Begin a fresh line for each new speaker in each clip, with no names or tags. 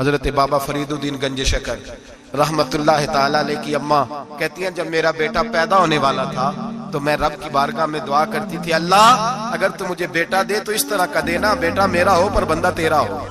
हजरत बाबा फरीदुद्दीन गंज शकर रहमतुल्लाह ताला अलैह की अम्मा कहती हैं, जब मेरा बेटा पैदा होने वाला था तो मैं रब की बारगाह में दुआ करती थी, अल्लाह अगर तू मुझे बेटा दे तो इस तरह का देना, बेटा मेरा हो पर बंदा तेरा हो।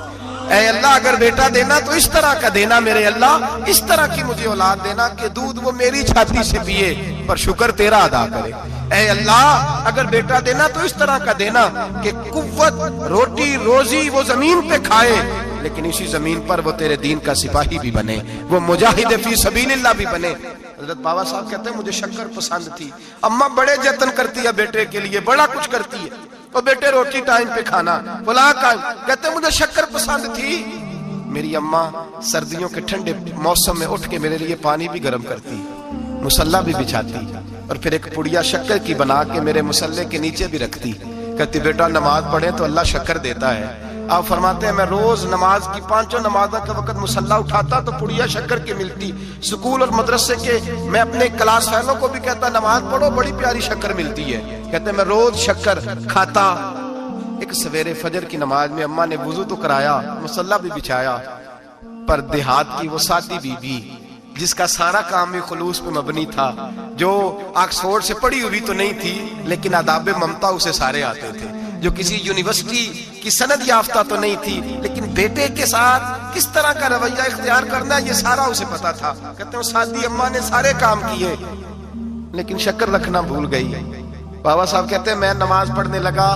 ऐ अल्लाह अगर बेटा देना तो इस तरह का देना, मेरे अल्लाह इस तरह की मुझे औलाद देना कि दूध वो मेरी छाती से पिए पर शुक्र तेरा अदा करे। ऐ अल्लाह अगर बेटा देना तो इस तरह का देना कि कुव्वत रोटी रोजी वो जमीन पे खाए लेकिन इसी जमीन पर वो तेरे दीन का सिपाही भी बने, वो मुजाहिद फी सबीलिल्लाह भी बने। हजरत बाबा साहब कहते हैं, मुझे शक्कर पसंद थी। अम्मा बड़े जतन करती है बेटे के लिए, बड़ा कुछ करती है, तो बेटे रोटी टाइम पे खाना फला का। कहते मुझे शक्कर पसंद थी। मेरी अम्मा सर्दियों के ठंडे मौसम में उठ के मेरे लिए पानी भी गर्म करती, मुसल्ला भी बिछाती और फिर एक पुड़िया शक्कर की बना के मेरे मुसल्ले के नीचे भी रखती। कहती बेटा नमाज पढ़े तो अल्लाह शक्कर देता है। आप फरमाते हैं, मैं रोज नमाज की पांचों नमाजों के वक्त मुसल्ला उठाता तो पुड़िया शक्कर की मिलती। स्कूल और मदरसे के मैं अपने क्लास फैलों को भी कहता नमाज पढ़ो, बड़ी प्यारी शक्कर मिलती है। कहते मैं रोज शक्कर खाता। एक सवेरे फजर की नमाज में अम्मा ने वुजू तो कराया, मुसल्ला भी बिछाया, पर देहात की वो सादी बीबी जिसका सारा काम भी खुलूस पे मबनी था, जो ऑक्सफोर्ड से पढ़ी हुई तो नहीं थी लेकिन आदाब ममता उसे सारे आते थे, जो किसी यूनिवर्सिटी की सनद याफ्ता तो नहीं थी लेकिन बेटे के साथ किस तरह का रवैया इख्तियार करना ये सारा उसे पता था। कहते हैं सादी अम्मा ने सारे काम किए लेकिन शक्कर रखना भूल गई। बाबा साहब कहते हैं मैं नमाज पढ़ने लगा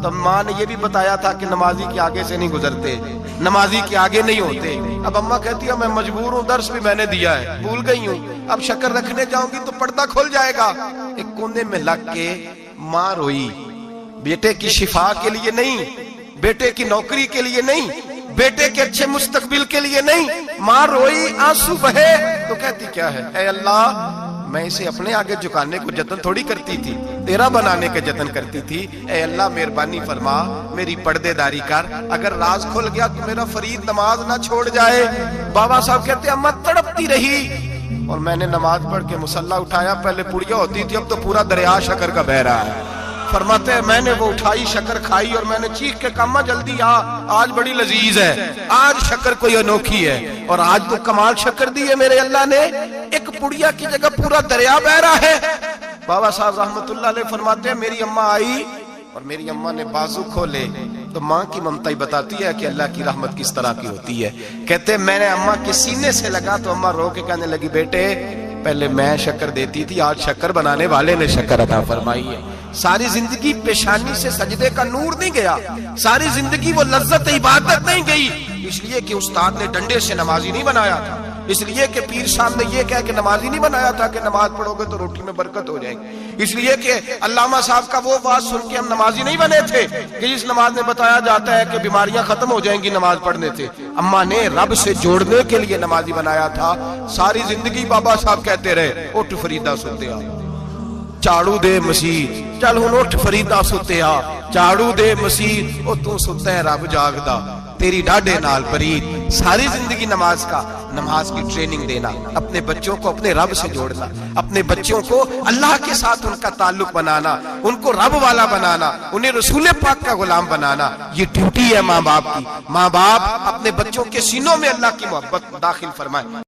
तो माँ ने ये भी बताया था कि नमाजी के आगे से नहीं गुजरते, नमाजी के आगे नहीं होते। अब अम्मा कहती है मैं मजबूर हूँ, दर्स भी मैंने दिया है, भूल गई हूँ, अब शक्कर रखने जाऊंगी तो पर्दा खुल जाएगा। एक कोने में लग के माँ रोई, बेटे की शिफा के लिए नहीं, बेटे की नौकरी के लिए नहीं, बेटे के अच्छे मुस्तकबिल के लिए नहीं। माँ रोई, आंसू बहे तो कहती क्या है, ऐ अल्लाह मैं इसे अपने आगे झुकाने को जतन थोड़ी करती थी, तेरा बनाने के जतन करती थी। ऐ अल्लाह मेहरबानी फरमा, मेरी पर्देदारी कर, अगर राज खुल गया तो मेरा फरीद नमाज ना छोड़ जाए। बाबा साहब कहते अम्मा तड़पती रही और मैंने नमाज पढ़ के मुसल्ला उठाया। पहले पुड़िया होती थी, अब तो पूरा दरिया शक्कर का बह रहा है। फरमाते हैं मैंने वो उठाई, शक्कर खाई और मैंने चीख के कहा जल्दी आ, आज बड़ी लजीज है, आज शक्कर कोई अनोखी है। और आज तो कमाल शक्कर दी है मेरे अल्लाह ने, एक पुड़िया की जगह पूरा दरिया बह रहा है। बाबा साहब रहमतुल्लाह अलैह फरमाते हैं मेरी अम्मा आई और मेरी अम्मा ने बाजू खोले तो माँ की ममता ही बताती है कि अल्लाह की रहमत किस तरह की होती है। कहते मैंने अम्मा के सीने से लगा तो अम्मा रो के कहने लगी बेटे पहले मैं शक्कर देती थी, आज शक्कर बनाने वाले ने शक्कर अता फरमाई है। सारी जिंदगी पेशानी से सजदे का नूर नहीं गया, सारी जिंदगी वो लज्जत इबादत नहीं गई, इसलिए कि उस्ताद ने डंडे से नमाजी नहीं बनाया था, इसलिए कि पीर साहब ने ये कह के नमाजी नहीं बनाया था कि नमाज पढ़ोगे तो रोटी में बरकत हो जाएगी, इसलिए कि अल्लामा साहब का वो बात सुन के हम नमाजी नहीं बने थे कि जिस नमाज में बताया जाता है कि बीमारियां खत्म हो जाएंगी नमाज पढ़ने से। अम्मा ने रब से जोड़ने के लिए नमाजी बनाया था। सारी जिंदगी बाबा साहब कहते रहे उठ फरीदा सुत्या, झाड़ू दे मसीह, चल हुण उठ फरीदा सुत्या, झाड़ू दे मसीह, ओ तू सुत्ता है रब जागदा, तेरी डाढ़े नाल परीद। सारी जिंदगी नमाज की ट्रेनिंग देना, अपने बच्चों को अपने रब से जोड़ना, अपने बच्चों को अल्लाह के साथ उनका ताल्लुक बनाना, उनको रब वाला बनाना, उन्हें रसूल पाक का गुलाम बनाना, ये ड्यूटी है माँ बाप की। माँ बाप अपने बच्चों के सीनों में अल्लाह की मोहब्बत दाखिल फरमाए।